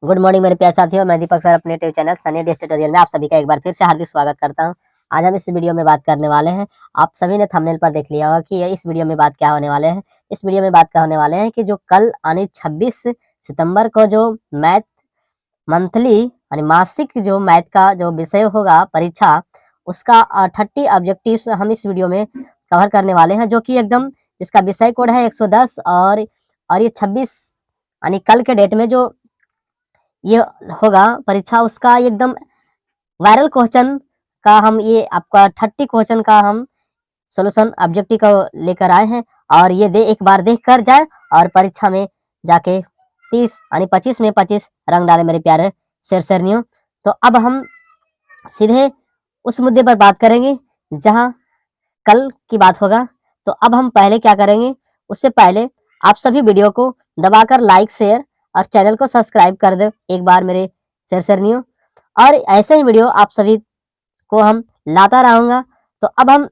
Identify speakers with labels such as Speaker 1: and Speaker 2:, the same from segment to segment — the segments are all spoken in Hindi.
Speaker 1: गुड मॉर्निंग मेरे प्यारे साथियों, मैं दीपक सर अपने YouTube channel Sunny days tutorial में आप सभी का एक बार फिर से हार्दिक स्वागत करता हूं। आज हम इस वीडियो में बात करने वाले हैं। आप सभी ने थंबनेल पर देख लिया होगा कि इस वीडियो में बात क्या होने वाले हैं। इस वीडियो में बात क्या होने वाले हैं कि जो कल यानी 26 सितंबर को जो मैथ मंथली यानी मासिक जो मैथ का जो विषय होगा परीक्षा, उसका 30 ऑब्जेक्टिव्स हम इस वीडियो में कवर करने वाले हैं, जो कि एकदम इसका विषय कोड है 110 और ये 26 यानी कल के डेट में जो ये होगा परीक्षा, उसका एकदम वायरल क्वेश्चन का हम ये आपका 30 क्वेश्चन का हम सॉल्यूशन ऑब्जेक्टिव को लेकर आए हैं। और ये एक बार देख कर जाए और परीक्षा में जाके 30 यानी 25 में 25 रंग डाले मेरे प्यारे शेरनियों। तो अब हम सीधे उस मुद्दे पर बात करेंगे जहां कल की बात होगा। तो अब हम पहले क्या करेंगे, उससे पहले आप सभी वीडियो को दबाकर लाइक शेयर और चैनल को सब्सक्राइब कर दे एक बार मेरे शेरनियों। और ऐसे ही वीडियो आप सभी को हम लाता रहूंगा। तो अब हम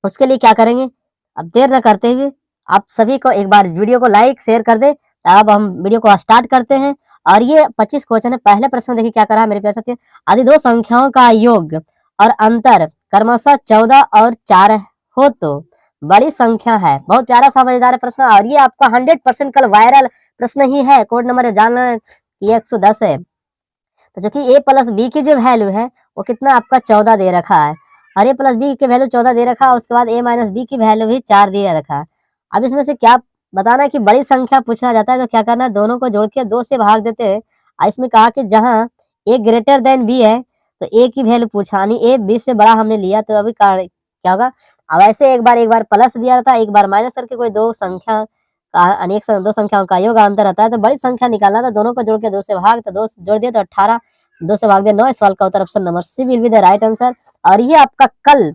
Speaker 1: उसके लिए क्या करेंगे, अब देर न करते हुए आप सभी को एक बार वीडियो को लाइक शेयर कर दे। अब हम वीडियो को स्टार्ट करते हैं। और ये 25 क्वेश्चन है। पहले प्रश्न में देखिए क्या करा है मेरे प्यारे साथियों। यदि दो संख्याओं का योग और अंतर क्रमशः 14 और 4 हो तो बड़ी संख्या है। बहुत प्यारा सा मजेदार प्रश्न, और ये आपका 100% कल वायरल प्रश्न ही है। कोड नंबर जानना ये 110 है। तो जो कि ए प्लस बी की जो वैल्यू है वो कितना आपका 14 दे रखा है, और ए प्लस बी की वैल्यू 14 दे रखा है। उसके बाद ए माइनस बी की वैल्यू भी 4 दे रखा है। अब इसमें से क्या बताना है कि बड़ी संख्या पूछना जाता है, तो क्या करना है, दोनों को जोड़ के 2 से भाग देते हैं। और इसमें कहा कि जहां ए ग्रेटर देन बी है तो ए की वैल्यू पूछा, यानी ए बी से बड़ा हमने लिया, तो अभी क्या होगा। अब ऐसे एक बार प्लस दिया था, एक बार माइनस करके कोई दो संख्या का अनेक दो संख्याओं का योग अंतर आता है, तो बड़ी संख्या निकालना था। दोनों को जोड़ के 2 से भाग, तो 2 जोड़ दिया तो 18, 2 से भाग दिया 9। सवाल का उत्तर option number C will be the right answer. और ये आपका कल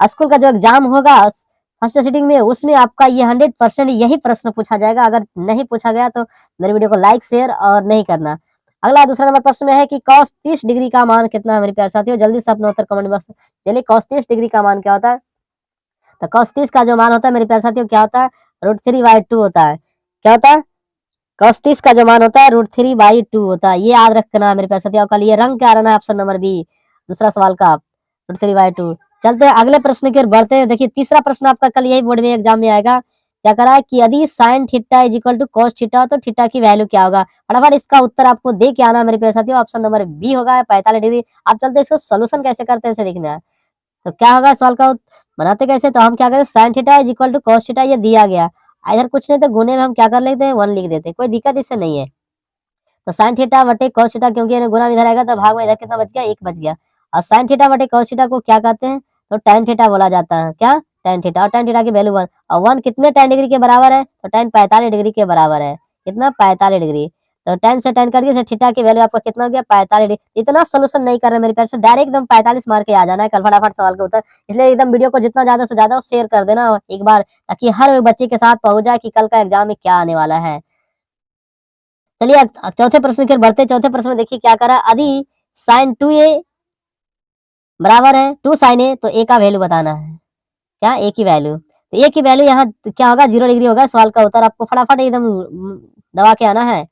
Speaker 1: स्कूल का जो एग्जाम होगा फर्स्ट सीटिंग में, उसमें आपका ये 100% यही प्रश्न पूछा जाएगा। अगर नहीं पूछा गया तो मेरे वीडियो को लाइक शेयर और नहीं करना। अगला दूसरा नंबर प्रश्न में है कि cos 30 डिग्री का मान कितना है मेरे प्यारे साथियों। जल्दी से अपना उत्तर कमेंट बॉक्स में। चलिए, cos 30 डिग्री का मान क्या होता है। तो cos 30 का जो मान होता है मेरे प्यारे साथियों क्या होता है, √3/2 होता है। क्या होता है, cos 30 का जो मान होता है √3/2 होता है। ये याद रखना है मेरे प्यारे साथियों। कल ये रंग क्या रहना है, ऑप्शन नंबर बी दूसरा सवाल का √3/2। चलते हैं अगले प्रश्न की ओर बढ़ते हैं। देखिए तीसरा प्रश्न आपका कल यही बोर्ड में एग्जाम में आएगा। क्या करा है कि यदि sin theta is equal to cos theta, तो थीटा की वैल्यू क्या होगा। फटाफट इसका उत्तर आपको दे के आना मेरे प्यारे साथियों। ऑप्शन नंबर बी होगा 45 डिग्री। आप चलते इसको सोल्यूशन कैसे करते हैं इसे देखना है। तो क्या होगा सवाल का बनाते कैसे, तो हम क्या करें, sin theta is equal to cos theta ये दिया गया, इधर कुछ नहीं तो गुने में हम क्या कर लेते हैं 1 लिख देते हैं। कोई दिक्कत इससे नहीं है। तो sin थीटा बटे cos थीटा, क्योंकि गुना में इधर आएगा तो भाग में इधर कितना बच गया, 1 बच गया। और sin थीटा बटे cos थीटा को क्या कहते हैं, तो tan थीटा बोला जाता है। क्या, tan थीटा। और tan थीटा की वैल्यू 1, और 1 कितने tan डिग्री के बराबर है, तो tan 45 डिग्री के बराबर है। कितना, 45 डिग्री। तो tan से tan कट गया, थीटा की वैल्यू आपका कितना हो गया, 45 डिग्री। इतना सोल्यूशन नहीं कर रहे मेरे प्यार से, डायरेक्ट एकदम 45 मार के आ जाना है कल फटाफट सवाल का उत्तर। इसलिए एकदम वीडियो को जितना ज्यादा से ज्यादा शेयर कर देना एक बार, ताकि हर बच्चे के साथ पहुंच जाए कि कल का एग्जाम में क्या आने वाला है। चलिए चौथे प्रश्न की ओर बढ़ते। चौथे प्रश्न में देखिए क्या करा, यदि sin 2a बराबर है 2 sin a, तो a का वैल्यू बताना है। क्या, a की वैल्यू। तो a की वैल्यू यहाँ क्या होगा, 0 डिग्री होगा। सवाल का उत्तर आपको फटाफट एकदम दबा के आना है।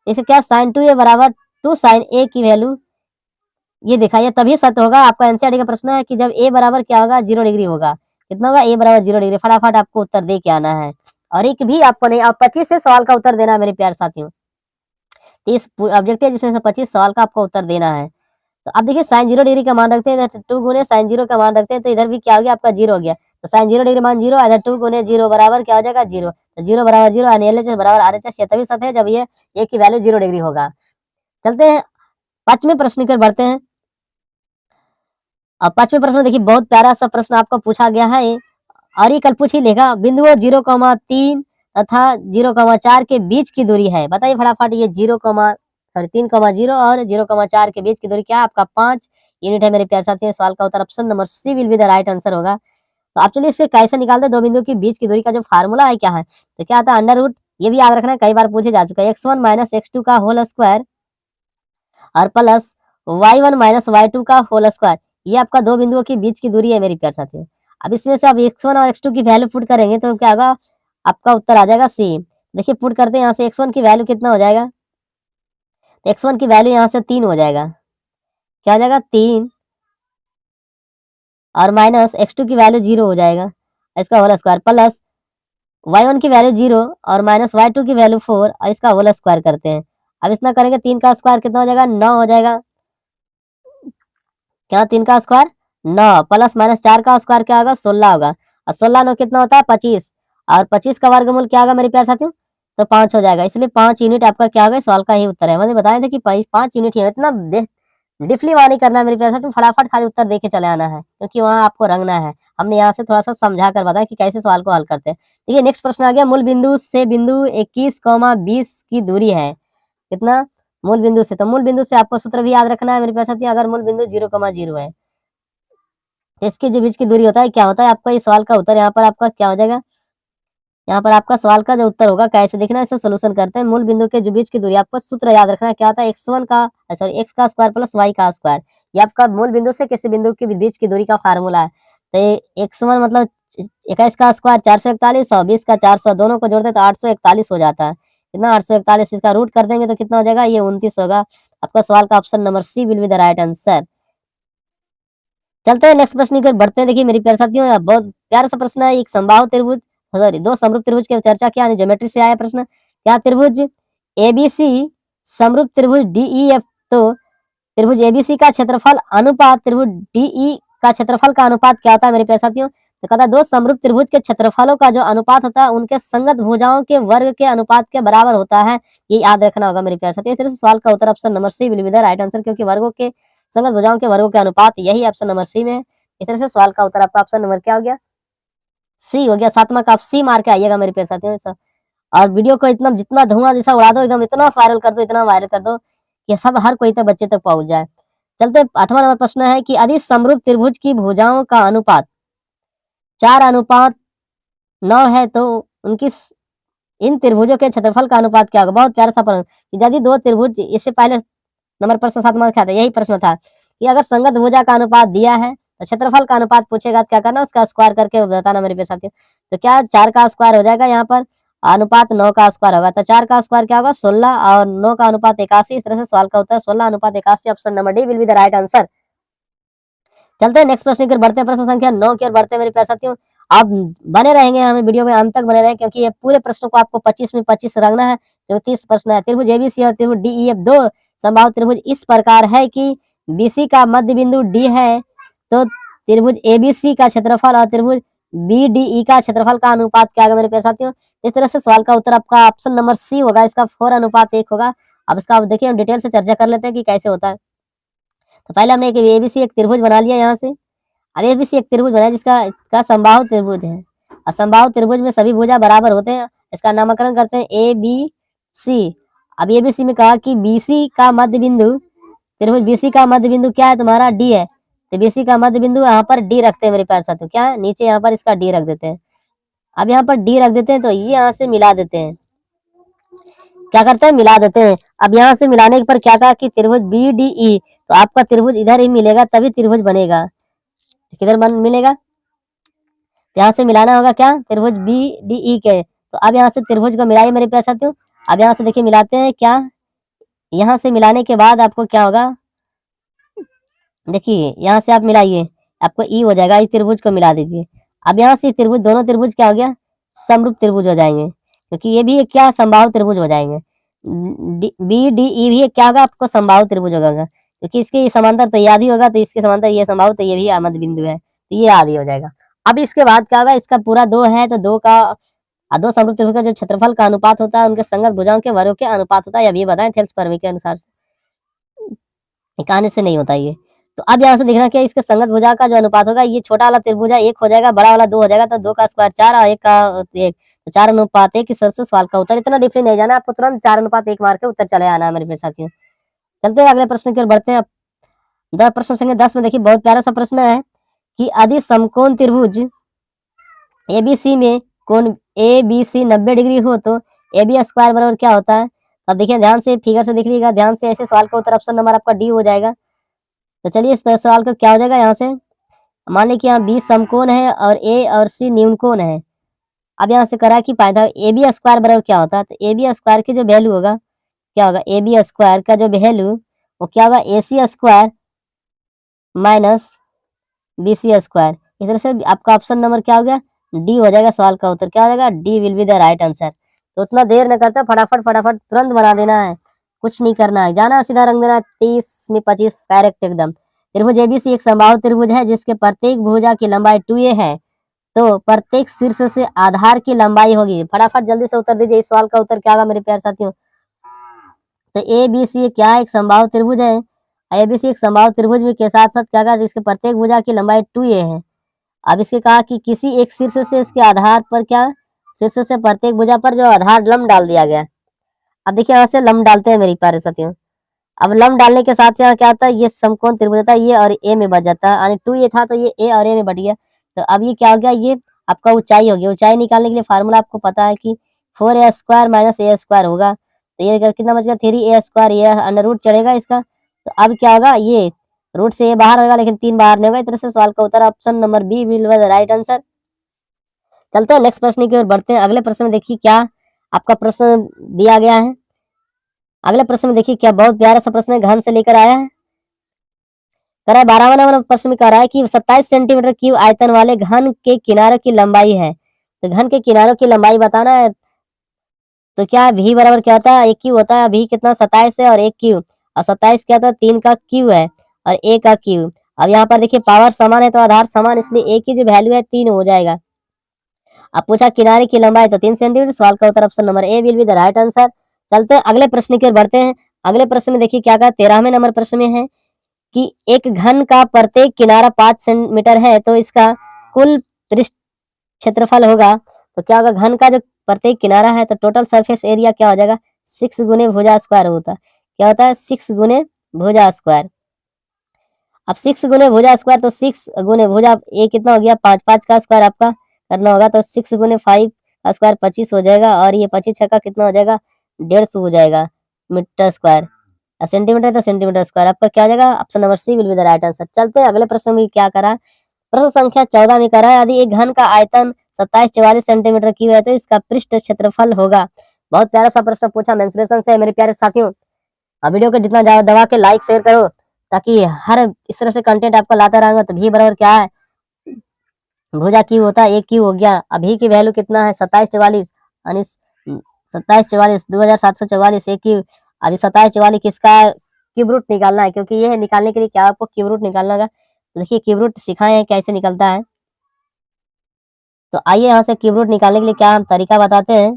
Speaker 1: इसे क्या, sin 2a बराबर 2 sin a की वैल्यू ये दिखाइए, तभी सत्य होगा। आपका एनसीईआरटी का प्रश्न है कि जब a बराबर क्या होगा, 0 डिग्री होगा। कितना होगा, a बराबर 0 डिग्री। फटाफट आपको उत्तर दे के आना है। और एक भी आपको नहीं, आप 25 से सवाल का उत्तर देना है मेरे प्यारे साथियों। 30 ऑब्जेक्टिव जिसमें से 25 सवाल का आपको उत्तर देना है। तो अब देखिए sin 0 डिग्री का मान रखते हैं, 2 गुने sin 0 का मान रखते हैं, तो इधर भी क्या हो गया, आपका 0 हो गया। तो sin 0 डिग्री मान 0, इधर 2 गुने 0 बराबर क्या हो जाएगा, 0। तो 0 बराबर 0, एलएचएस बराबर आरएचएस, ये तभी सत्य है जब ये a की वैल्यू 0 डिग्री होगा। चलते हैं पांचवें प्रश्न की ओर बढ़ते हैं। अब पांचवें प्रश्न देखिए बहुत प्यारा सा प्रश्न आपको पूछा गया है, और ये कल पूछ ही लेगा। बिंदुओं 0,3 तथा 0,4 के बीच की दूरी है। बताइए फटाफट, ये 3,0 और 0,4 के बीच की दूरी क्या है, आपका 5 यूनिट है मेरे प्यारे साथियों। सवाल का उत्तर option number C will be the right answer होगा। तो आप चलिए इससे कैसे निकालते हैं, दो बिंदु के बीच की दूरी का जो फार्मूला है क्या है, तो क्या आता है, अंडर रूट। ये भी याद रखना है, कई बार पूछे जा चुका है। x1 माइनस x2 का होल स्क्वायर और प्लस y1 माइनस y2 का होल स्क्वायर। ये आपका दो बिंदुओं के बीच की दूरी है मेरी प्यारे साथियों। अब इसमें से अब x1 और x2 की वैल्यू पुट करेंगे तो क्या होगा, आपका उत्तर आ जाएगा सी। देखिए पुट करते हैं, यहाँ से x1 की वैल्यू कितना हो जाएगा, तो x1 की वैल्यू यहाँ से 3 हो जाएगा, क्या हो जाएगा 3, और माइनस x2 की वैल्यू 0 हो जाएगा, इसका होल स्क्वायर, प्लस y1 की वैल्यू 0 और माइनस y2 की वैल्यू 4 और इसका होल स्क्वायर करते हैं। अब इतना करेंगे 3 का स्क्वायर कितना हो जाएगा 9 हो जाएगा, क्या 3 का स्क्वायर 9 प्लस माइनस 4 का स्क्वायर क्या होगा 16 होगा, और 16 9 कितना होता है 25, और 25 का वर्गमूल क्या होगा मेरे प्यारे साथियों, तो 5 हो जाएगा, इसलिए 5 यूनिट आपका क्या होगा, सवाल का ही उत्तर है। मैंने बताया था कि 5 यूनिट ही है, इतना डिफली वहां नहीं करना है मेरे प्यारे साथियों, फटाफट खाली उत्तर देके चले आना है, क्योंकि वहां आपको रंगना है। हमने यहाँ से थोड़ा सा समझा कर बताया कि कैसे सवाल को हल करते हैं। देखिए नेक्स्ट प्रश्न आ गया, मूल बिंदु से बिंदु 21,20 की दूरी है कितना, मूल बिंदु से, तो मूल बिंदु से आपको सूत्र भी याद रखना है मेरे प्यारे साथियों, अगर मूल बिंदु 0,0 है तो इसके जो बीच की दूरी होता है क्या होता है, आपका इस सवाल का उत्तर यहाँ पर आपका क्या हो जाएगा, यहाँ पर आपका सवाल का जो उत्तर होगा कैसे देखना है, इसे सोल्यूशन करते हैं। मूल बिंदु के जो बीच की दूरी, आपको सूत्र याद रखना है, क्या होता है x1 का सॉरी x का स्क्वायर प्लस y का स्क्वायर, ये आपका मूल बिंदु से किसी बिंदु के बीच की दूरी का फार्मूला है। तो x1 मतलब 21 का स्क्वायर 441 और 20 का 400, दोनों को जोड़ते तो 841 हो जाता है, कितना 841, इसका रूट कर देंगे तो कितना हो जाएगा, ये 29 होगा। आपका सवाल का option number C will be the right answer. चलते हैं नेक्स्ट प्रश्न की ओर बढ़ते हैं। देखिए मेरे प्यारे साथियों, बहुत प्यारा सा प्रश्न है, एक समबाहु त्रिभुज सॉरी 2 समरूप त्रिभुज की चर्चा क्या, ज्योमेट्री से आया प्रश्न, क्या त्रिभुज एबीसी समरूप त्रिभुज डीईएफ, तो त्रिभुज एबीसी का क्षेत्रफल अनुपात त्रिभुज डीई का क्षेत्रफल का अनुपात क्या होता है मेरे प्यारे साथियों, तो कहता है 2 समरूप त्रिभुज के क्षेत्रफलों का जो अनुपात होता है उनके संगत भुजाओं के वर्ग के अनुपात के बराबर होता है, ये याद रखना होगा मेरे प्यारे साथियों। इस तरह से सवाल का उत्तर option number C will be the right answer, क्योंकि वर्गों के संगत भुजाओं के वर्गों के अनुपात यही ऑप्शन नंबर सी में है। इस तरह से सवाल का उत्तर आपका ऑप्शन नंबर क्या हो गया, सी हो गया। 7वां का आप सी मार के आइएगा मेरे प्यारे साथियों। और वीडियो को इतना जितना धुआं जैसा उड़ा दो, एकदम इतना वायरल कर दो, इतना वायरल कर दो कि सब हर कोई तक बच्चे तक पहुंच जाए। चलते 8वां नंबर प्रश्न है कि यदि समरूप त्रिभुज की भुजाओं का अनुपात 4:9 है तो उनकी इन त्रिभुजों के क्षेत्रफल का अनुपात क्या होगा। बहुत प्यारा सा प्रश्न, यदि 2 त्रिभुज, इससे पहले नंबर प्रश्न 7वां क्या था, यही प्रश्न था कि अगर संगत भुजा का अनुपात दिया है तो क्षेत्रफल का अनुपात पूछेगा, क्या करना उसका स्क्वायर करके बताना मेरे प्यारे साथियों। तो क्या 4 का स्क्वायर हो जाएगा, यहाँ पर अनुपात 9 का स्क्वायर होगा, तो 4 का स्क्वायर क्या होगा 16 और 9 का अनुपात 81। इस तरह से सवाल का उत्तर 16:81, option number D will be the right answer. चलते हैं नेक्स्ट प्रश्न की ओर बढ़ते हैं, प्रश्न संख्या 9 की ओर बढ़ते हैं मेरे प्यारे साथियों। आप बने रहेंगे हमें वीडियो में अंत तक बने रहें, क्योंकि ये पूरे प्रश्नों को आपको 25 में 25 रखना है, जो 30 प्रश्न है। त्रिभुज एबीसी और त्रिभुज डीईएफ 2 समबाहु त्रिभुज इस प्रकार है कि बीसी का मध्य बिंदु डी है, तो त्रिभुज एबीसी का क्षेत्रफल और त्रिभुज बीडीई का क्षेत्रफल का अनुपात क्या होगा मेरे प्यारे साथियों। इस तरह से सवाल का उत्तर आपका ऑप्शन नंबर सी होगा, इसका 4:1 होगा। अब इसका आप देखिए, हम डिटेल से चर्चा कर लेते हैं कि कैसे होता है। तो पहले हमने एक एबीसी एक त्रिभुज बना लिया यहाँ से, अब एबीसी एक त्रिभुज बनाया जिसका का समबाहु त्रिभुज है, और समबाहु त्रिभुज में सभी भुजा बराबर होते हैं, इसका नामकरण करते हैं ए बी सी। अब एबीसी में कहा कि बीसी का मध्य बिंदु, त्रिभुज बीसी का मध्य बिंदु क्या है तुम्हारा डी है, तो बीसी का मध्य बिंदु यहाँ पर डी रखते हैं मेरे प्यारे साथियों, क्या है नीचे यहाँ पर इसका डी रख देते हैं। अब यहाँ पर डी रख देते हैं तो ये यहाँ से मिला देते हैं, क्या करते हैं मिला देते हैं। अब यहाँ से मिलाने पर क्या कहा कि त्रिभुज बी डी ई, तो आपका त्रिभुज इधर ही मिलेगा तभी त्रिभुज बनेगा, किधर बन मिलेगा, यहाँ से मिलाना होगा क्या त्रिभुज बी डी ई के। तो अब यहाँ से त्रिभुज को मिलाइए मेरे प्यारे साथियों। अब यहाँ से देखिए मिलाते हैं क्या, यहाँ से मिलाने के बाद आपको क्या होगा, देखिए यहाँ से आप मिलाइए, आपको ई हो जाएगा, इस त्रिभुज को मिला दीजिए। अब यहाँ से त्रिभुज, दोनों त्रिभुज क्या हो गया समरूप त्रिभुज हो जाएंगे, क्योंकि ये भी एक क्या समबाहु त्रिभुज हो जाएंगे। बी डी ई भी क्या होगा आपको समबाहु त्रिभुज होगा, क्योंकि इसके समांतर तो ये आदि होगा, तो इसके समांतर ये समबाहु, तो ये भी मध्य बिंदु है, तो ये आदि हो जाएगा। अब इसके बाद क्या होगा, इसका पूरा 2 है तो 2 का 2 समरूप त्रिभुज का जो क्षेत्रफल का अनुपात होता है उनके संगत भुजाओं के वर्गों के अनुपात होता है। अब ये बताएं थेल्स प्रमेय के अनुसार, कहानी से नहीं होता ये। तो अब यहाँ से देखना क्या, इसके संगत भुजा का जो अनुपात होगा, ये छोटा वाला त्रिभुजा 1 हो जाएगा, बड़ा वाला 2 हो जाएगा, तो 2 का स्क्वायर 4 और 1 का 1, तो 4:1 इस तरह से सवाल का उत्तर। इतना डिफरेंट नहीं जाना आपको, तुरंत 4:1 मार के उत्तर चले आना है मेरे साथियों। चलते हैं अगले प्रश्न की ओर बढ़ते हैं। प्रश्न संख्या 10 में देखिए बहुत प्यारा सा प्रश्न है कि यदि समकोण त्रिभुज एबीसी में कोण ए बी सी 90 डिग्री हो तो ए बी स्क्वायर बराबर क्या होता है। अब देखिए ध्यान से फिगर से देख लीजिएगा ध्यान से, ऐसे सवाल का उत्तर ऑप्शन नंबर आपका डी हो जाएगा। तो चलिए इस सवाल का क्या हो जाएगा, यहाँ से मान लीजिए कि यहाँ बी समकोण है और ए और सी न्यून कोण है। अब यहाँ से करा कि पाया था ए बी स्क्वायर बराबर क्या होता है, तो ए बी स्क्वायर की जो वैल्यू होगा क्या होगा, ए बी स्क्वायर का जो वैल्यू वो क्या होगा, A C square minus B C square. इस तरह से आपका ऑप्शन नंबर क्या हो गया, डी हो जाएगा। सवाल का उत्तर क्या हो जाएगा, D will be the right answer. तो उतना देर न करता, फटाफट फटाफट तुरंत बना देना है, कुछ नहीं करना है, जाना सीधा रंग देना 30 में 25 करेक्ट एकदम। त्रिभुज एबीसी एक समबाहु त्रिभुज है जिसके प्रत्येक भुजा की लंबाई 2a है, तो प्रत्येक शीर्ष से आधार की लंबाई होगी। फटाफट जल्दी से उत्तर दीजिए, इस सवाल का उत्तर क्या होगा मेरे प्यारे साथियों। तो ए बी सी क्या है, एक समबाहु त्रिभुज है। ए बी सी एक समबाहु त्रिभुज में के साथ साथ क्या कर, इसके प्रत्येक भुजा की लंबाई 2a है। अब इसके कहा कि किसी एक शीर्ष से इसके आधार पर क्या, शीर्ष से प्रत्येक भुजा पर जो आधार लंब डाल दिया गया। अब देखिए यहाँ से लंब डालते हैं मेरे प्यारे साथियों। अब लंब डालने के साथ यहाँ क्या होता है, ये समकोण त्रिभुज होता है, ये और ए में बच जाता है, यानी 2a था तो ये ए और ए में बट गया। तो अब ये क्या हो गया, ये आपका ऊंचाई हो गई। ऊंचाई निकालने के लिए फार्मूला आपको पता है कि 4a स्क्वायर माइनस ए स्क्वायर होगा। तो ये कितना बच गया, 3a स्क्वायर, ये अंडर रूट चढ़ेगा इसका। तो अब क्या होगा, ये रूट से ये बाहर होगा लेकिन 3 बाहर नहीं होगा। इस तरह से सवाल का उत्तर option number B will be the right answer. चलते हैं नेक्स्ट प्रश्न की ओर बढ़ते हैं। अगले प्रश्न में देखिए क्या आपका प्रश्न दिया गया है। अगले प्रश्न में देखिए क्या बहुत प्यारा सा प्रश्न है, घन से लेकर आया है। कह रहा है 12वां नंबर प्रश्न में कह रहा है कि 27 सेंटीमीटर क्यूब आयतन वाले घन के किनारों की लंबाई है। तो घन के किनारों की लंबाई बताना है। तो क्या भी बराबर क्या होता है, एक क्यू होता है। भी कितना 27 है और एक क्यू, और 27 क्या होता है, 3 का क्यू है और ए का क्यू। अब यहाँ पर देखिए पावर समान है तो आधार समान, इसलिए ए की जो वैल्यू है 3 हो जाएगा। अब पूछा किनारे की लंबाई तो 3 सेंटीमीटर। सवाल का उत्तर option number A will be the right answer. चलते हैं अगले प्रश्न की ओर बढ़ते हैं। अगले प्रश्न में देखिए क्या कहा, 13वें नंबर प्रश्न में है कि एक घन का प्रत्येक किनारा 5 सेंटीमीटर है तो इसका कुल पृष्ठ क्षेत्रफल होगा। तो क्या होगा, घन का जो प्रत्येक किनारा है तो टोटल सरफेस एरिया क्या हो जाएगा, 6 गुने भुजा स्क्वायर होता है। क्या होता है, 6 गुने भुजा स्क्वायर। अब 6 गुने भुजा स्क्वायर, तो 6 गुने भुजा ए कितना हो गया, 5, 5 का स्क्वायर आपका करना होगा। तो 6 गुने 5 का स्क्वायर 25 हो जाएगा, और ये 25 छक्का कितना हो जाएगा, 150 हो जाएगा मीटर स्क्वायर। सेंटीमीटर तो सेंटीमीटर स्क्वायर आपका क्या हो जाएगा, option number C will be the right answer. चलते हैं अगले प्रश्न में क्या करा, प्रश्न संख्या 14 में करा है, यदि एक घन का आयतन 27-44 सेंटीमीटर की है तो इसका पृष्ठ क्षेत्रफल होगा। बहुत प्यारा सा प्रश्न पूछा मेंसुरेशन से मेरे प्यारे साथियों। अब वीडियो को जितना ज्यादा दबा के लाइक शेयर करो, ताकि हर इस तरह से कंटेंट आपको लाता रहूंगा। तो भी बराबर क्या है, भुजा क्यू होता है, एक क्यू हो गया। अभी की वैल्यू कितना है, 27-44, यानी 27-44 2744 एक क्यू। अभी 27-44 किसका क्यूब रूट निकालना है, क्योंकि ये निकालने के लिए क्या आपको क्यूब रूट निकालना होगा। तो देखिए क्यूब रूट सिखाए हैं कैसे निकलता है। तो आइए यहाँ से क्यूब रूट निकालने के लिए क्या हम तरीका बताते हैं,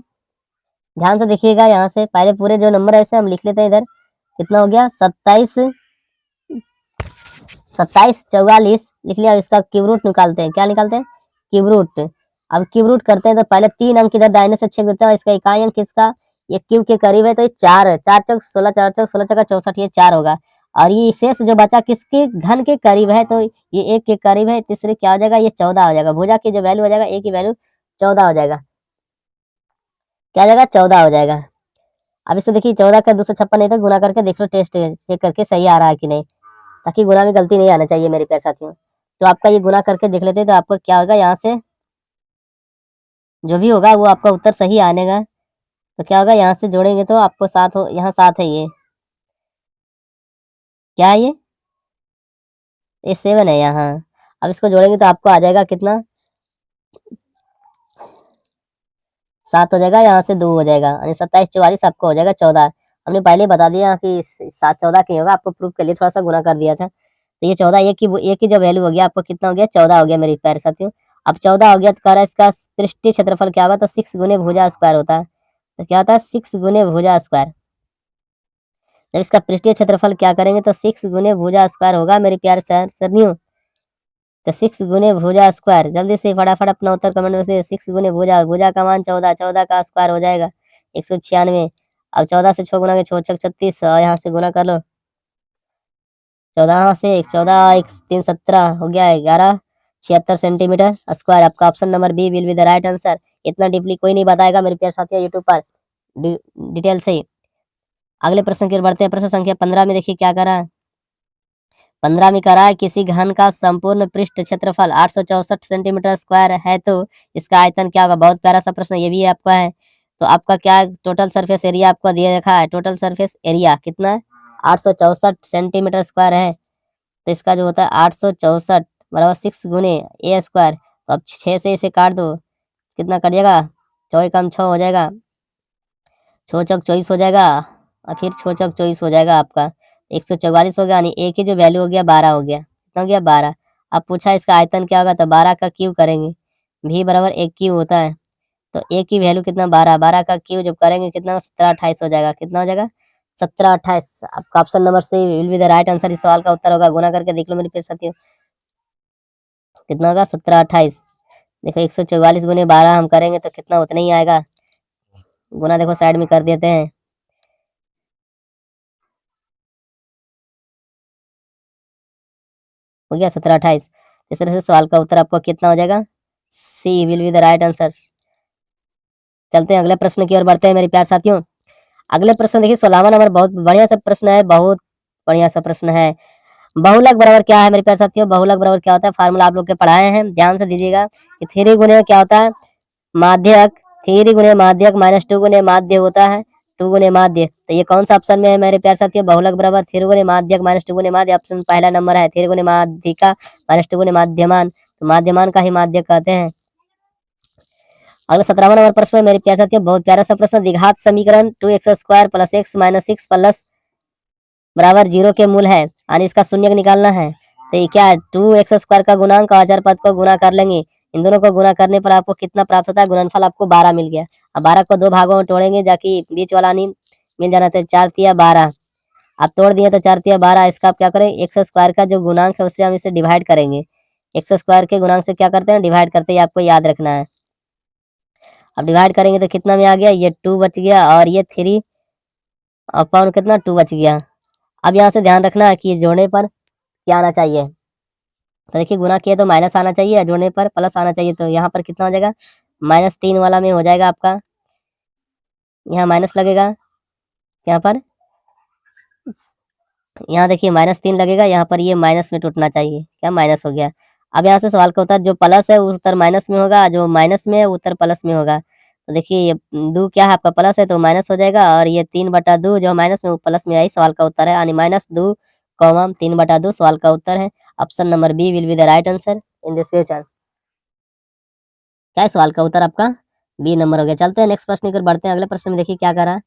Speaker 1: ध्यान से देखिएगा। यहाँ से पहले पूरे जो नंबर है ऐसे हम लिख लेते हैं। इधर कितना हो गया, 27-44 लिख लिया। इसका क्यूब रूट निकालते हैं, क्या निकालते हैं, क्यूब रूट। अब क्यूब रूट करते हैं तो पहले 3 अंक इधर दाहिने से छेद देते हैं। इसका इकाई अंक किसका, ये क्यूब के करीब है तो ये 4 है। 4 चौक 16, 4 चौक 16 चौका 64, ये 4 होगा। और ये शेष जो बचा किसके, घन के करीब है, तो ये 1 के करीब है। तीसरे क्या हो जाएगा, ये 14 हो जाएगा। भुजा की जो वैल्यू हो जाएगा, ए की वैल्यू 14 हो जाएगा। क्या हो जाएगा, 14 हो जाएगा। अब इससे देखिए 14 का 256 नहीं तो गुना करके देख लो, टेस्ट चेक करके सही आ रहा है कि नहीं, ताकि गुना में गलती नहीं आना चाहिए मेरे प्यारे साथियों। तो आपका ये गुना करके देख लेते हैं, तो आपका क्या होगा, यहाँ से जो भी होगा वो आपका उत्तर सही आने का। तो क्या होगा, यहाँ से जोड़ेंगे तो आपको 7 हो, यहाँ 7 है, ये क्या है, ये 7 है यहाँ। अब इसको जोड़ेंगे तो आपको आ जाएगा कितना, 7 हो जाएगा, यहाँ से 2 हो जाएगा, यानी 27-44 आपको हो जाएगा 14। हमने पहले ही बता दिया कि 7-14 की होगा, आपको प्रूफ के लिए थोड़ा सा गुना कर दिया था। तो ये 14 एक की जो वैल्यू हो गया, आपको कितना हो गया, 14 हो गया मेरे प्यारे साथियों। अब 14 हो गया तो कह रहा है इसका पृष्ठीय क्षेत्रफल क्या होगा, तो 6 गुने भुजा स्क्वायर होता है। तो क्या होता है, 6 गुने भुजा स्क्वायर। जब इसका पृष्ठीय क्षेत्रफल क्या करेंगे तो 6 गुने भुजा स्क्वायर होगा मेरे प्यारे सरनियों। तो 6 गुने भुजा स्क्वायर, जल्दी से फटाफट अपना उत्तर कमेंट में से 6 गुने भुजा, भुजा का मान 14, 14 का स्क्वायर हो जाएगा 196। अब 14 से 6 गुना के 6 छक 36, और यहाँ से गुना कर लो 14 से 14 1 3 17 हो गया 1176 सेंटीमीटर स्क्वायर। आपका option number B will be the right answer. इतना डीपली कोई नहीं बताएगा मेरे प्यारे साथियों यूट्यूब पर डिटेल से ही। अगले प्रश्न की ओर बढ़ते हैं। प्रश्न संख्या 15 में देखिए क्या करा है, 15 में करा है, किसी घन का संपूर्ण पृष्ठ क्षेत्रफल 864 सेंटीमीटर स्क्वायर है तो इसका आयतन क्या होगा। बहुत प्यारा सा प्रश्न ये भी है आपका है। तो आपका क्या टोटल सरफेस एरिया आपको दिया रखा है, टोटल सरफेस एरिया कितना है 864 सेंटीमीटर स्क्वायर है। तो इसका जो होता है 864 बराबर 6 गुने ए स्क्वायर। तो अब 6 से इसे काट दो, कितना कट जाएगा, 4 कम 6 हो जाएगा, 6 चौक 24 हो जाएगा, और फिर 6 चौक 24 हो जाएगा आपका 144 हो गया, यानी ए की जो वैल्यू हो गया 12 हो गया। कितना हो गया 12। अब पूछा इसका आयतन क्या होगा, तो 12 का क्यू करेंगे, भी बराबर 1 क्यू होता है। तो ए की वैल्यू कितना 12, 12 का क्यू जब करेंगे कितना 17 28 हो जाएगा। कितना हो जाएगा 17 28। आपका option number C will be the right answer. इस सवाल का उत्तर होगा, गुना करके देख लो मेरे प्यारे साथियों, कितना होगा 17 28। देखो 144 गुने 12 हम करेंगे तो कितना उतना ही आएगा, गुना देखो साइड में कर देते हैं, हो गया 17 28। इस तरह से सवाल का उत्तर आपको कितना हो जाएगा, C will be the right answer. चलते हैं अगले प्रश्न की ओर बढ़ते हैं मेरे प्यार साथियों। अगले प्रश्न देखिए 16वां नंबर, बहुत बढ़िया सा प्रश्न है, बहुत बढ़िया सा प्रश्न है। बहुलक बराबर क्या है मेरे प्यार साथियों, बहुलक बराबर क्या होता है, फार्मूला आप लोग के पढ़ाए हैं, ध्यान से दीजिएगा कि 3 गुने क्या होता है माध्यक, 3 गुने माध्यक माइनस 2 गुने माध्य होता है, 2 गुने माध्य। तो ये कौन सा ऑप्शन में है मेरे प्यार साथियों, बहुलक बराबर 3 गुने माध्यक माइनस 2 गुने माध्य। ऑप्शन पहला नंबर है 3 गुने माध्यिका माइनस 2 गुने माध्यमान, तो माध्यमान का ही माध्य कहते हैं। अगला 17वां नंबर प्रश्न है मेरे प्यार साथियों, बहुत प्यारा सा प्रश्न, द्विघात समीकरण 2x square plus x minus 6 plus बराबर 0 के मूल है, यानी इसका शून्य निकालना है। तो ये क्या है, 2x स्क्वायर का गुणांक और अचर पद को गुना कर लेंगे, इन दोनों को गुना करने पर आपको कितना प्राप्त होता है, गुणनफल आपको 12 मिल गया। अब 12 को 2 भागों में तोड़ेंगे, जाकि बीच वाला नहीं मिल जाना, तो 4 तिया 12। आप तोड़ दिए तो 4 तिया 12। इसका आप क्या करें, एक्स स्क्वायर का जो गुणांक है उससे हम इसे डिवाइड करेंगे, एक्स स्क्वायर के गुणांक से क्या करते हैं डिवाइड करते हैं, आपको याद रखना है। अब डिवाइड करेंगे तो कितना में आ गया, ये 2 बच गया, और ये 3 अपॉन कितना 2 बच गया। अब यहाँ से ध्यान रखना है कि जोड़ने पर क्या आना चाहिए, तो देखिए गुना किया तो माइनस आना चाहिए, जोड़ने पर प्लस आना चाहिए। तो यहाँ पर कितना हो जाएगा, -3 वाला में हो जाएगा आपका, यहाँ माइनस लगेगा, यहाँ पर यहाँ देखिए -3 लगेगा, यहाँ पर ये माइनस में टूटना चाहिए, क्या माइनस हो गया। अब यहाँ से सवाल का उत्तर, जो प्लस है उस उत्तर माइनस में होगा, जो माइनस में है उत्तर प्लस में होगा। तो देखिए ये 2 क्या है आपका प्लस है तो माइनस हो जाएगा, और ये 3/2 जो माइनस में वो प्लस में आई, सवाल का उत्तर है, यानी -2 3/2 सवाल का उत्तर है। Option number B will be the right answer in this question. क्या है सवाल का उत्तर आपका, बी नंबर हो गया। चलते हैं नेक्स्ट प्रश्न की ओर बढ़ते हैं। अगले प्रश्न में देखिए क्या करा,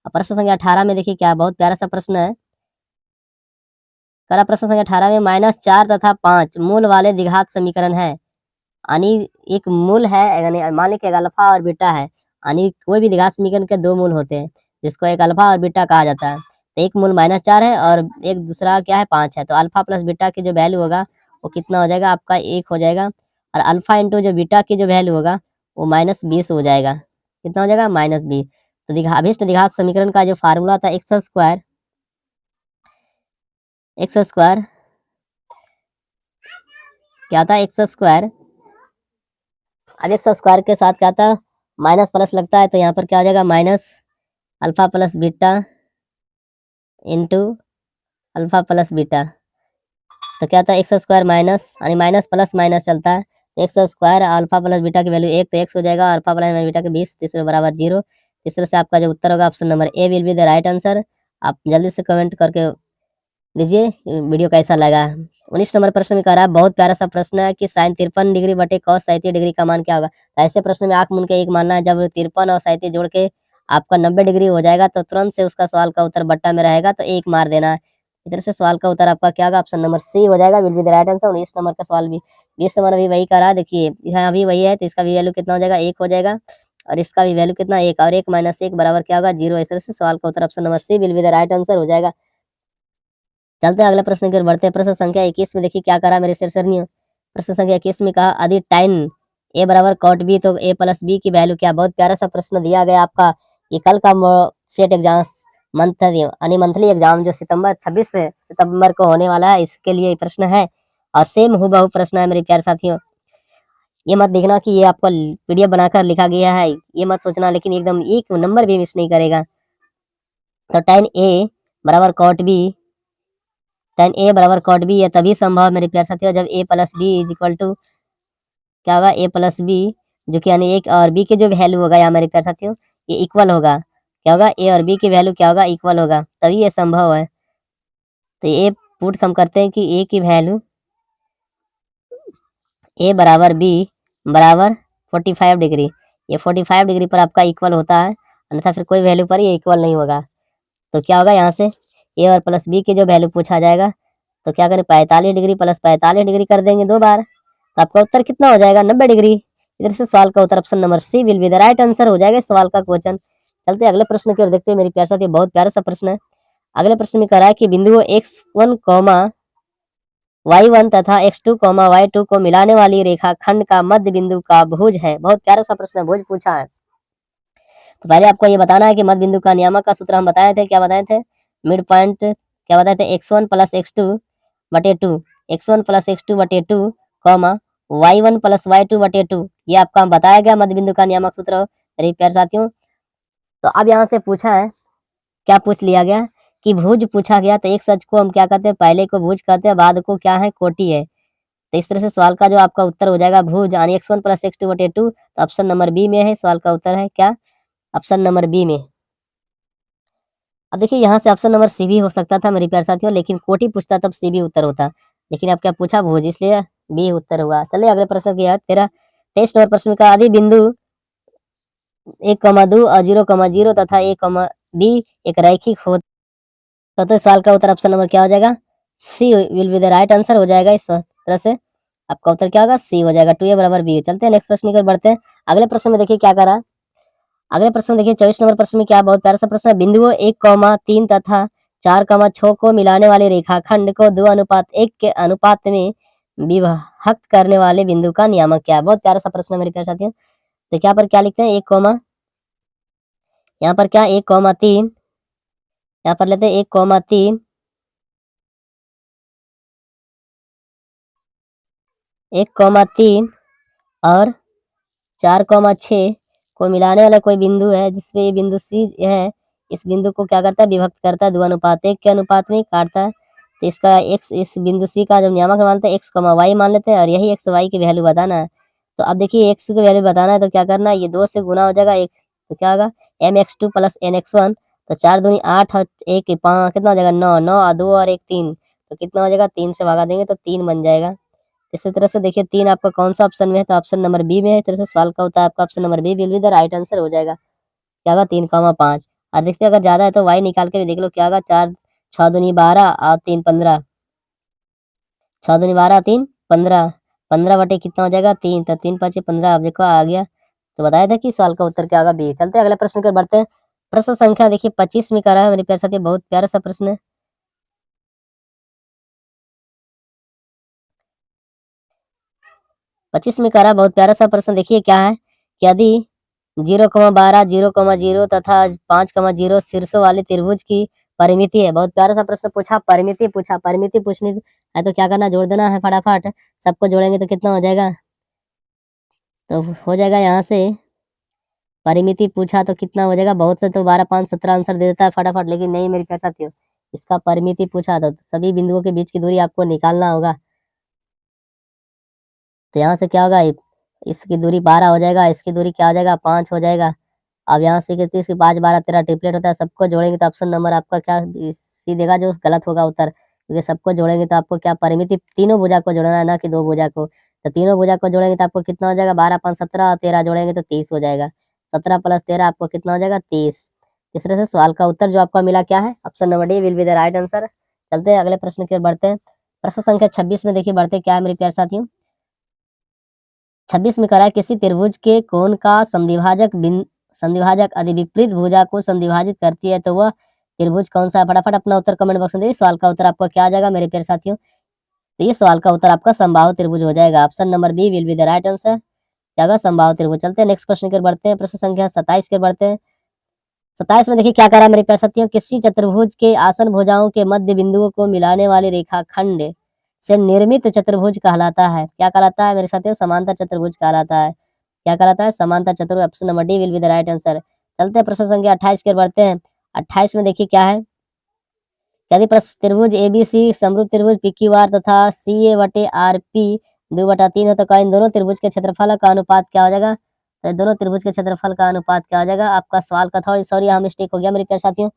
Speaker 1: प्रश्न संख्या 18 में देखिए क्या बहुत प्यारा सा प्रश्न है। करा प्रश्न संख्या 18 में -4 तथा 5 मूल वाले द्विघात समीकरण है, यानी एक मूल है, यानी मान लीजिए अल्फा और बीटा है, यानी कोई भी द्विघात समीकरण के 2 मूल होते हैं, जिसको एक अल्फा और बीटा कहा जाता है। तो एक मूल -4 है और एक दूसरा क्या है 5 है, तो अल्फा प्लस बीटा की जो वैल्यू होगा वो कितना हो जाएगा आपका 1 हो जाएगा, और अल्फा इंटू जो बीटा की जो वैल्यू होगा वो -20 हो जाएगा। कितना हो जाएगा -20। तो अभिष्ट द्विघात समीकरण का जो फार्मूला था एक्स स्क्वायर क्या था, एक्स स्क्वायर, अब एक्स स्क्वायर के साथ क्या था माइनस प्लस लगता है, तो यहाँ पर क्या हो जाएगा minus alpha plus beta into alpha plus beta. तो क्या था एक्स स्क्वायर माइनस, यानी माइनस प्लस माइनस चलता है, तो x square alpha plus beta की वैल्यू 1 तो x हो जाएगा, अल्फा प्लस बीटा के 20, तीसरे बराबर 0। इस तरह से आपका जो उत्तर होगा option number A will be the right answer. आप जल्दी से कमेंट करके दीजिए वीडियो कैसा लगा। 19 नंबर प्रश्न में कह रहा है, बहुत प्यारा सा प्रश्न है कि साइन 53 डिग्री बटे cos 37 डिग्री का मान क्या होगा। तो ऐसे प्रश्न में आंख मूंद के एक मानना है, जब 53 और 37 जोड़ के आपका 90 डिग्री हो जाएगा तो तुरंत से उसका सवाल का उत्तर बट्टा में रहेगा, तो एक मार देना है। इधर से सवाल का उत्तर आपका क्या होगा, ऑप्शन नंबर सी हो जाएगा, will be the right answer. 19 number का सवाल भी 20 नंबर भी वही कर रहा है, देखिए यहाँ भी वही है, तो इसका भी वैल्यू कितना हो जाएगा 1 हो जाएगा, और इसका भी वैल्यू कितना 1, और 1 - 1 बराबर क्या होगा 0। इस तरह से सवाल का उत्तर option number C will be the right answer हो जाएगा। चलते हैं अगले प्रश्न की ओर बढ़ते हैं। प्रश्न संख्या 21 में देखिए क्या करा मेरे सरसरनियों। प्रश्न संख्या 21 में कहा यदि tan a बराबर cot b तो a प्लस b की वैल्यू क्या। बहुत प्यारा सा प्रश्न दिया गया आपका, ये कल का सेट एग्जाम मंथली एग्जाम जो 26 सितंबर को होने वाला है, इसके लिए प्रश्न है, और सेम हूबहू प्रश्न है मेरे प्यारे साथियों। ये मत देखना कि ये आपको पीडीएफ बनाकर लिखा गया है, ये मत सोचना, लेकिन एकदम एक नंबर भी मिस नहीं करेगा। तो tan a बराबर cot b, tan a बराबर cot b ये तभी संभव है मेरे प्यारे साथियों जब a plus B is equal to क्या होगा a प्लस बी, जो कि यानी 1 और b के जो वैल्यू होगा यहाँ मेरे प्यारे साथियों ये इक्वल होगा, क्या होगा, ए और बी की वैल्यू क्या होगा, इक्वल होगा, तभी ये संभव है। तो ये पुट हम करते हैं कि ए की वैल्यू ए बराबर बी बराबर 45 डिग्री, ये 45 डिग्री पर आपका इक्वल होता है, अन्यथा फिर कोई वैल्यू पर ये इक्वल नहीं होगा। तो क्या होगा यहाँ से ए और प्लस बी की जो वैल्यू पूछा जाएगा, तो क्या करें 45 डिग्री प्लस 45 डिग्री कर देंगे 2 बार, तो आपका उत्तर कितना हो जाएगा 90 डिग्री। इधर से सवाल का उत्तर option number C will be the right answer हो जाएगा इस सवाल का क्वेश्चन। चलते हैं अगले प्रश्न की ओर, देखते हैं मेरी प्यारे साथ, ये बहुत प्यारा सा प्रश्न है। अगले प्रश्न में कह रहा है कि बिंदुओं x1 y1 तथा x2 y2 को मिलाने वाली रेखाखंड का मध्य बिंदु का भुज है। बहुत प्यारा सा प्रश्न है, भुज पूछा है। तो पहले आपको ये बताना है कि मध्य बिंदु का नियामक का सूत्र हम बताए थे, क्या बताए थे, मिड पॉइंट क्या बताए थे, x1 प्लस x2 बटे 2, x1 प्लस x2 बटे 2 कॉमा y1 प्लस y2 बटे 2, ये आपका बताया गया मध्य बिंदु का नियामक सूत्र मेरे प्यारे साथियों। तो अब यहाँ से पूछा है, क्या पूछ लिया गया कि भुज पूछा गया, तो एक सच को हम क्या कहते हैं, पहले को भुज कहते हैं, बाद को क्या है, कोटि है। तो इस तरह से सवाल का जो आपका उत्तर हो जाएगा भुज यानी x1 प्लस x2 बटे 2, तो ऑप्शन नंबर बी में है, सवाल का उत्तर है क्या, ऑप्शन नंबर बी में। अब देखिए यहाँ से ऑप्शन नंबर सी भी हो सकता था मेरे प्यारे साथियों, लेकिन कोटि पूछता तब सी भी उत्तर होता, लेकिन अब क्या पूछा भुज, इसलिए बी उत्तर हुआ। चलिए अगले प्रश्न की है, 23 नंबर प्रश्न का, आदि बिंदु 1,2 और 0,0 तथा a, b एक रैखिक हो, तो साल का उत्तर ऑप्शन नंबर क्या हो जाएगा, C will be the right answer हो जाएगा। इस तरह से आपका उत्तर क्या होगा, सी हो जाएगा, 2a बराबर b। चलते हैं नेक्स्ट प्रश्न की ओर बढ़ते हैं। अगले प्रश्न में देखिए क्या करा, अगले प्रश्न में देखिए 24 नंबर प्रश्न में क्या, बहुत प्यारा सा प्रश्न है, बिंदुओं 1,3 तथा 4,6 को मिलाने वाले रेखाखंड को 2:1 के अनुपात में विभक्त करने वाले बिंदु का नियामक क्या है। बहुत प्यारा सा प्रश्न है मेरे प्यारे साथियों। तो क्या पर क्या लिखते हैं, 1, यहाँ पर क्या 1,3, यहाँ पर लेते हैं 1,3, 1,3 और 4,6 को मिलाने वाला कोई बिंदु है, जिसमें ये बिंदु सी है, इस बिंदु को क्या करता है, विभक्त करता है, 2:1 के अनुपात में काटता है। तो इसका x, इस बिंदु सी का जब नियामक मानते हैं x, y मान लेते हैं, और यही x y की वैल्यू बताना है। तो अब देखिए x की वैल्यू बताना है, तो क्या करना है, ये 2 से गुना हो जाएगा एक, तो क्या होगा mx2 प्लस nx1, तो 4 दूनी 8 और 1 5 कितना हो जाएगा 9, 9 और 2 और 1 3, तो कितना हो जाएगा, 3 से भागा देंगे तो 3 बन जाएगा। इसी तरह से देखिए 3 आपका कौन सा ऑप्शन में है, तो ऑप्शन नंबर बी में है। इस तरह से सवाल का होता है आपका option number B will be the right answer हो जाएगा, क्या होगा 3,5। और देखते हैं अगर ज्यादा है तो y निकाल के भी देख लो, क्या होगा 4 6 दूनी 12 और 3 15, 6 दूनी 12 3 15, 15 बटे कितना हो जाएगा 3, तो 3 5 15, अब देखो आ गया। तो बताया था कि सवाल का उत्तर क्या होगा बी। चलते हैं अगले प्रश्न की ओर बढ़ते हैं। प्रश्न संख्या देखिए 25 में करा है मेरे प्यारे साथी, बहुत प्यारा सा प्रश्न है। 25 में करा बहुत प्यारा सा प्रश्न, देखिए क्या है कि यदि 0,12 0,0 तथा 5,0 शीर्षों वाले त्रिभुज की परिमिति है। बहुत प्यारा सा प्रश्न पूछा, परिमिति पूछा, परिमिति पूछनी है तो क्या करना, जोड़ देना है फटाफट, सबको जोड़ेंगे तो कितना हो जाएगा, तो हो जाएगा यहाँ से परिमिति पूछा तो कितना हो जाएगा, बहुत से तो 12 5 17 आंसर दे देता है फटाफट, लेकिन नहीं मेरे प्यारे साथियों, इसका परिमिति पूछा तो सभी बिंदुओं के बीच की दूरी आपको निकालना होगा। तो यहाँ से क्या होगा, इसकी दूरी 12 हो जाएगा, इसकी दूरी क्या हो जाएगा 5 हो जाएगा। अब यहाँ से कितनी, इसकी 5 12 13 ट्रिपलेट होता है, सबको जोड़ेंगे तो ऑप्शन नंबर आपका क्या सी देगा, जो गलत होगा उत्तर, क्योंकि सबको जोड़ेंगे तो आपको क्या परिमिति तीनों भुजा को जोड़ना है, ना कि 2 भुजा को। तो तीनों भुजा को जोड़ेंगे तो आपको कितना हो जाएगा, 12 5 17 और 13 जोड़ेंगे तो 30 हो जाएगा, 17 प्लस 13 आपको कितना हो जाएगा 30। इस तरह से सवाल का उत्तर जो आपका मिला क्या है, option number D will be the right answer. चलते हैं अगले प्रश्न की ओर बढ़ते हैं। प्रश्न संख्या 26 में देखिए बढ़ते क्या है मेरे प्यारे साथियों। 26 में करा किसी त्रिभुज के कोण का संधिभाजक यदि विपरीत भुजा को संधिभाजित करती है तो वह त्रिभुज कौन सा है। फटाफट अपना उत्तर कमेंट बॉक्स में दीजिए। सवाल का उत्तर आपका क्या आ जाएगा मेरे प्यारे साथियों, तो ये सवाल का उत्तर आपका समबाहु त्रिभुज हो जाएगा, option number B will be the right answer, क्या होगा समबाहु त्रिभुज। चलते हैं नेक्स्ट प्रश्न की ओर बढ़ते हैं। प्रश्न संख्या 27 की ओर बढ़ते हैं। 27 में देखिए क्या करा मेरे प्यारे साथियों, किसी चतुर्भुज के आसन भुजाओं के मध्य बिंदुओं को मिलाने वाले रेखाखंड से निर्मित चतुर्भुज कहलाता है। क्या कहलाता है मेरे साथियों, समांतर चतुर्भुज कहलाता है। क्या कहलाता है, समांतर चतुर्भुज, option number D will be the right answer. चलते हैं प्रश्न संख्या 28 की ओर बढ़ते हैं। 28 में देखिए क्या है, यदि त्रिभुज एबीसी समरूप त्रिभुज पीक्यूआर तथा सी ए बटे आर पी 2/3 है तो क्या इन दोनों त्रिभुज के क्षेत्रफल का अनुपात क्या हो जाएगा, तो दोनों त्रिभुज के क्षेत्रफल का अनुपात क्या हो जाएगा। आपका सवाल का थोड़ी सॉरी यहाँ मिस्टेक हो गया मेरे प्यारे साथियों,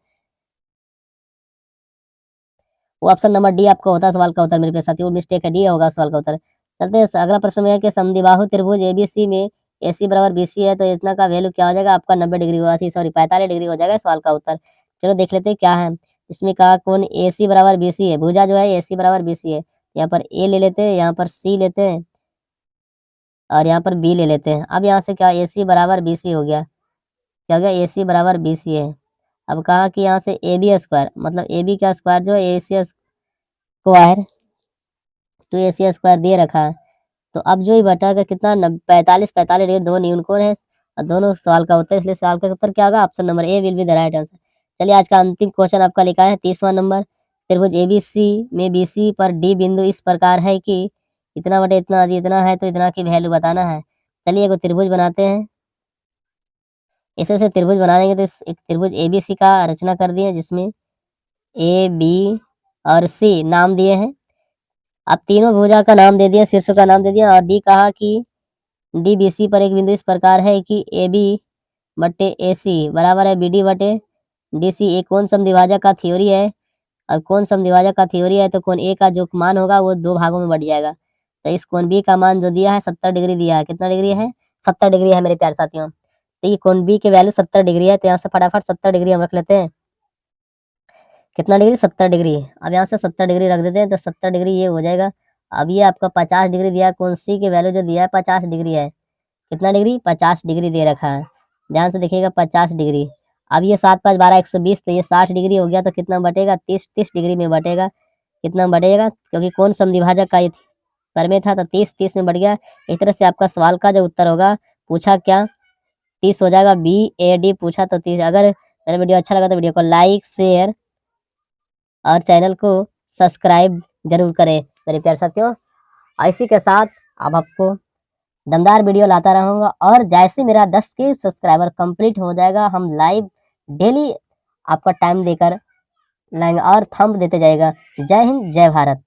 Speaker 1: वो ऑप्शन नंबर डी आपको होता सवाल का उत्तर मेरे प्यारे साथियों, मिस्टेक है, डी होगा सवाल का उत्तर। चलते हैं अगला प्रश्न में है कि समद्विबाहु त्रिभुज एबीसी में AC बराबर BC है, तो इतना का वैल्यू क्या हो जाएगा। आपका 90 डिग्री हुआ थी, सॉरी 45 डिग्री हो जाएगा सवाल का उत्तर। चलो देख लेते हैं क्या है इसमें। कहा कोण AC बराबर BC है, भुजा जो है AC बराबर BC है। यहाँ पर A ले लेते हैं, यहाँ पर C लेते हैं और यहाँ पर B ले लेते हैं। अब यहाँ से क्या AC बराबर BC हो गया, क्या हो गया AC बराबर BC है। अब कहा कि यहाँ से AB स्क्वायर मतलब AB का स्क्वायर जो है AC स्क्वायर 2AC स्क्वायर दे रखा है। तो अब जो ही बटा का कितना 45 डिग्री, दो न्यून कोण है और दोनों सवाल का उत्तर, इसलिए सवाल का उत्तर क्या होगा, option number A will be the right answer. चलिए आज का अंतिम क्वेश्चन आपका लिखा है 30वां नंबर। त्रिभुज एबीसी में BC पर D बिंदु इस प्रकार है कि इतना बटे इतना यदि इतना है तो इतना की वैल्यू बताना है। चलिए एक त्रिभुज बनाते हैं। ऐसे ऐसे त्रिभुज बनाएंगे तो एक त्रिभुज ABC का रचना कर दिए जिसमें A B और C नाम दिए हैं। अब तीनों भुजा का नाम दे दिया, शीर्ष का नाम दे दिया और डी कहा कि DBC पर एक बिंदु इस प्रकार है कि AB बटे AC बराबर है BD बटे DC। एक कोण समद्विभाजक का थ्योरी है और कोण समद्विभाजक का थ्योरी है तो कोण A का जो मान होगा वो दो भागों में बढ़ जाएगा। तो इस कोण B का मान जो दिया है 70 डिग्री दिया है, कितना डिग्री है 70 डिग्री है मेरे प्यारे साथियों। तो ये कोण B की वैल्यू 70 डिग्री है, तो यहाँ से फटाफट 70 डिग्री हम रख लेते हैं। कितना डिग्री 70 डिग्री। अब यहाँ से 70 डिग्री रख देते हैं तो 70 डिग्री ये हो जाएगा। अब ये आपका 50 डिग्री दिया है, कोण C की वैल्यू जो दिया है 50 डिग्री है। कितना डिग्री 50 डिग्री दे रखा है, ध्यान से देखिएगा 50 डिग्री। अब ये 7 5 12 120 तो ये 60 डिग्री हो गया, तो कितना बटेगा 30 डिग्री में बटेगा। कितना बढ़ेगा क्योंकि कोण समद्विभाजक का ये परमेय था तो 30 में बढ़ गया। इस तरह से आपका सवाल का जो उत्तर होगा, पूछा क्या 30 हो जाएगा, BAD पूछा तो 30। अगर मेरा वीडियो अच्छा लगा तो वीडियो को लाइक शेयर और चैनल को सब्सक्राइब जरूर करें मेरे प्यारे साथियों। इसी के साथ अब आपको दमदार वीडियो लाता रहूंगा और जैसे मेरा 10 के सब्सक्राइबर कंप्लीट हो जाएगा हम लाइव डेली आपका टाइम देकर लाएंगे और थंब देते जाएगा। जय हिंद जय भारत।